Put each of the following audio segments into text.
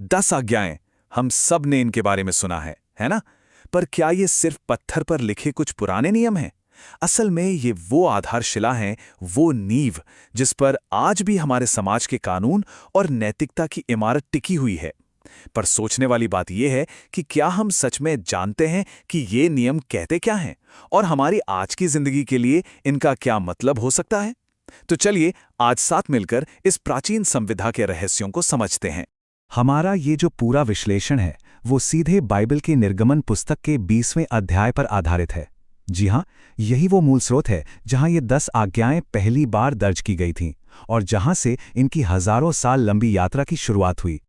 10 आज्ञाएं, हम सब ने इनके बारे में सुना है ना? पर क्या ये सिर्फ पत्थर पर लिखे कुछ पुराने नियम हैं? असल में ये वो आधारशिला हैं, वो नींव, जिस पर आज भी हमारे समाज के कानून और नैतिकता की इमारत टिकी हुई है। पर सोचने वाली बात यह है कि क्या हम सच में जानते हैं कि ये नियम कहते क्या हैं और हमारी आज की जिंदगी के लिए इनका क्या मतलब हो सकता है? तो चलिए आज साथ मिलकर इस प्राचीन संविधा के रहस्यों को समझते हैं। हमारा ये जो पूरा विश्लेषण है वो सीधे बाइबल की निर्गमन पुस्तक के 20वें अध्याय पर आधारित है। जी हाँ, यही वो मूल स्रोत है जहाँ ये 10 आज्ञाएं पहली बार दर्ज की गई थीं और जहाँ से इनकी हजारों साल लंबी यात्रा की शुरुआत हुई।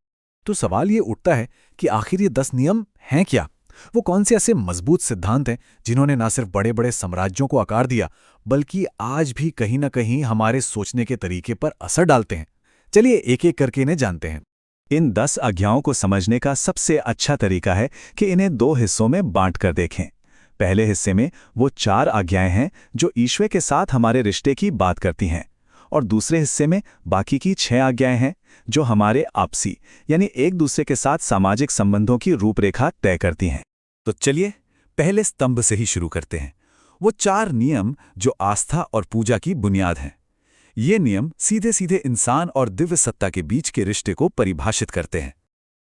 तो सवाल ये उठता है कि आखिर ये 10 नियम हैं क्या? वो कौन से ऐसे मजबूत सिद्धांत हैं जिन्होंने ना सिर्फ बड़े बड़े साम्राज्यों को आकार दिया, बल्कि आज भी कहीं ना कहीं हमारे सोचने के तरीके पर असर डालते हैं? चलिए एक एक करके इन्हें जानते हैं। इन 10 आज्ञाओं को समझने का सबसे अच्छा तरीका है कि इन्हें 2 हिस्सों में बांट कर देखें। पहले हिस्से में वो 4 आज्ञाएं हैं जो ईश्वर के साथ हमारे रिश्ते की बात करती हैं, और दूसरे हिस्से में बाकी की 6 आज्ञाएं हैं जो हमारे आपसी यानी एक दूसरे के साथ सामाजिक संबंधों की रूपरेखा तय करती हैं। तो चलिए पहले स्तंभ से ही शुरू करते हैं। वो 4 नियम जो आस्था और पूजा की बुनियाद हैं। ये नियम सीधे सीधे इंसान और दिव्य सत्ता के बीच के रिश्ते को परिभाषित करते हैं।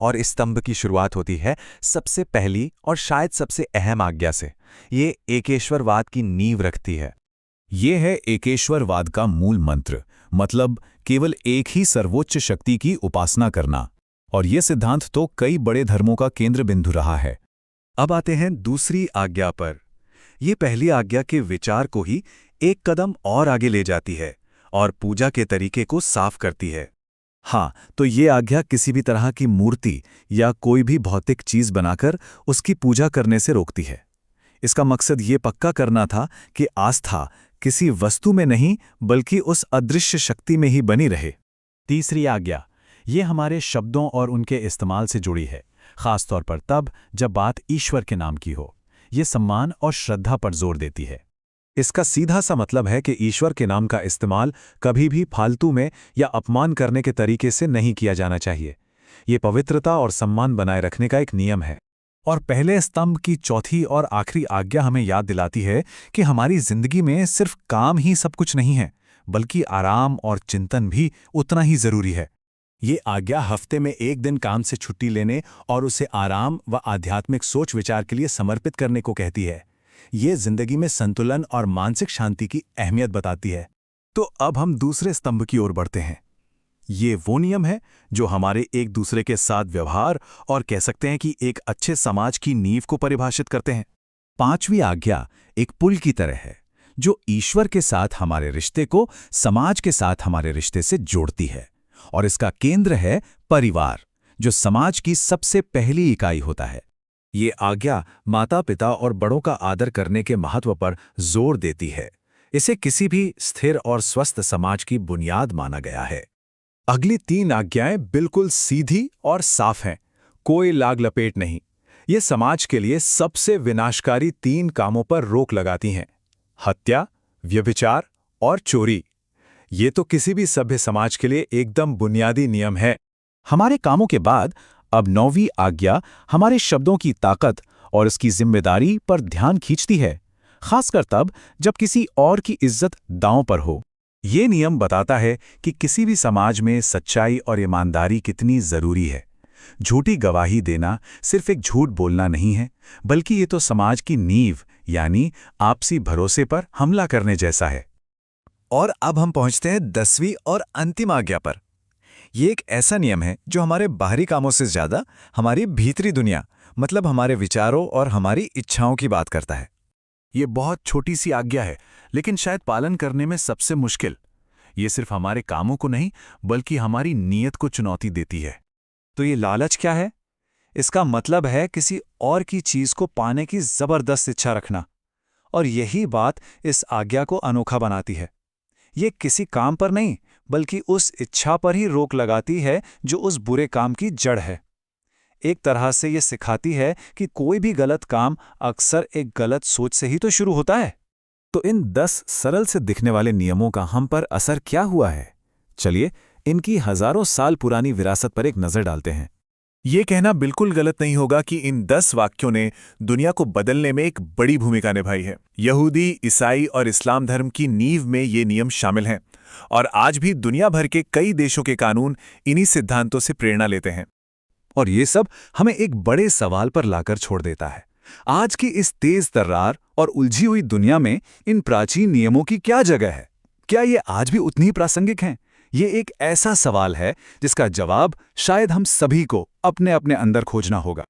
और इस स्तंभ की शुरुआत होती है सबसे पहली और शायद सबसे अहम आज्ञा से। ये एकेश्वरवाद की नींव रखती है। ये है एकेश्वरवाद का मूल मंत्र, मतलब केवल एक ही सर्वोच्च शक्ति की उपासना करना। और ये सिद्धांत तो कई बड़े धर्मों का केंद्र बिंदु रहा है। अब आते हैं दूसरी आज्ञा पर। ये पहली आज्ञा के विचार को ही एक कदम और आगे ले जाती है और पूजा के तरीके को साफ करती है। हाँ, तो ये आज्ञा किसी भी तरह की मूर्ति या कोई भी भौतिक चीज बनाकर उसकी पूजा करने से रोकती है। इसका मकसद ये पक्का करना था कि आस्था किसी वस्तु में नहीं बल्कि उस अदृश्य शक्ति में ही बनी रहे। तीसरी आज्ञा, ये हमारे शब्दों और उनके इस्तेमाल से जुड़ी है, खासतौर पर तब जब बात ईश्वर के नाम की हो। ये सम्मान और श्रद्धा पर जोर देती है। इसका सीधा सा मतलब है कि ईश्वर के नाम का इस्तेमाल कभी भी फालतू में या अपमान करने के तरीके से नहीं किया जाना चाहिए। ये पवित्रता और सम्मान बनाए रखने का एक नियम है। और पहले स्तंभ की चौथी और आखिरी आज्ञा हमें याद दिलाती है कि हमारी जिंदगी में सिर्फ काम ही सब कुछ नहीं है, बल्कि आराम और चिंतन भी उतना ही जरूरी है। ये आज्ञा हफ्ते में एक दिन काम से छुट्टी लेने और उसे आराम व आध्यात्मिक सोच विचार के लिए समर्पित करने को कहती है। ये जिंदगी में संतुलन और मानसिक शांति की अहमियत बताती है। तो अब हम दूसरे स्तंभ की ओर बढ़ते हैं। ये वो नियम है जो हमारे एक दूसरे के साथ व्यवहार और कह सकते हैं कि एक अच्छे समाज की नींव को परिभाषित करते हैं। पांचवी आज्ञा एक पुल की तरह है जो ईश्वर के साथ हमारे रिश्ते को समाज के साथ हमारे रिश्ते से जोड़ती है, और इसका केंद्र है परिवार, जो समाज की सबसे पहली इकाई होता है। ये आज्ञा माता पिता और बड़ों का आदर करने के महत्व पर जोर देती है। इसे किसी भी स्थिर और स्वस्थ समाज की बुनियाद माना गया है। अगली 3 आज्ञाएं बिल्कुल सीधी और साफ हैं, कोई लाग लपेट नहीं। ये समाज के लिए सबसे विनाशकारी 3 कामों पर रोक लगाती हैं: हत्या, व्यभिचार और चोरी। ये तो किसी भी सभ्य समाज के लिए एकदम बुनियादी नियम है। हमारे कामों के बाद अब 9वीं आज्ञा हमारे शब्दों की ताकत और उसकी जिम्मेदारी पर ध्यान खींचती है, खासकर तब जब किसी और की इज्जत दांव पर हो। ये नियम बताता है कि किसी भी समाज में सच्चाई और ईमानदारी कितनी जरूरी है। झूठी गवाही देना सिर्फ एक झूठ बोलना नहीं है, बल्कि ये तो समाज की नींव यानी आपसी भरोसे पर हमला करने जैसा है। और अब हम पहुंचते हैं 10वीं और अंतिम आज्ञा पर। ये एक ऐसा नियम है जो हमारे बाहरी कामों से ज्यादा हमारी भीतरी दुनिया, मतलब हमारे विचारों और हमारी इच्छाओं की बात करता है। ये बहुत छोटी सी आज्ञा है, लेकिन शायद पालन करने में सबसे मुश्किल। ये सिर्फ हमारे कामों को नहीं, बल्कि हमारी नीयत को चुनौती देती है। तो ये लालच क्या है? इसका मतलब है किसी और की चीज को पाने की जबरदस्त इच्छा रखना। और यही बात इस आज्ञा को अनोखा बनाती है। ये किसी काम पर नहीं, बल्कि उस इच्छा पर ही रोक लगाती है जो उस बुरे काम की जड़ है। एक तरह से ये सिखाती है कि कोई भी गलत काम अक्सर एक गलत सोच से ही तो शुरू होता है। तो इन 10 सरल से दिखने वाले नियमों का हम पर असर क्या हुआ है? चलिए इनकी हजारों साल पुरानी विरासत पर एक नजर डालते हैं। ये कहना बिल्कुल गलत नहीं होगा कि इन 10 वाक्यों ने दुनिया को बदलने में एक बड़ी भूमिका निभाई है। यहूदी, ईसाई और इस्लाम धर्म की नींव में ये नियम शामिल हैं और आज भी दुनिया भर के कई देशों के कानून इन्हीं सिद्धांतों से प्रेरणा लेते हैं। और ये सब हमें एक बड़े सवाल पर लाकर छोड़ देता है। आज की इस तेज तर्रार और उलझी हुई दुनिया में इन प्राचीन नियमों की क्या जगह है? क्या ये आज भी उतनी ही प्रासंगिक हैं? ये एक ऐसा सवाल है जिसका जवाब शायद हम सभी को अपने अपने अंदर खोजना होगा।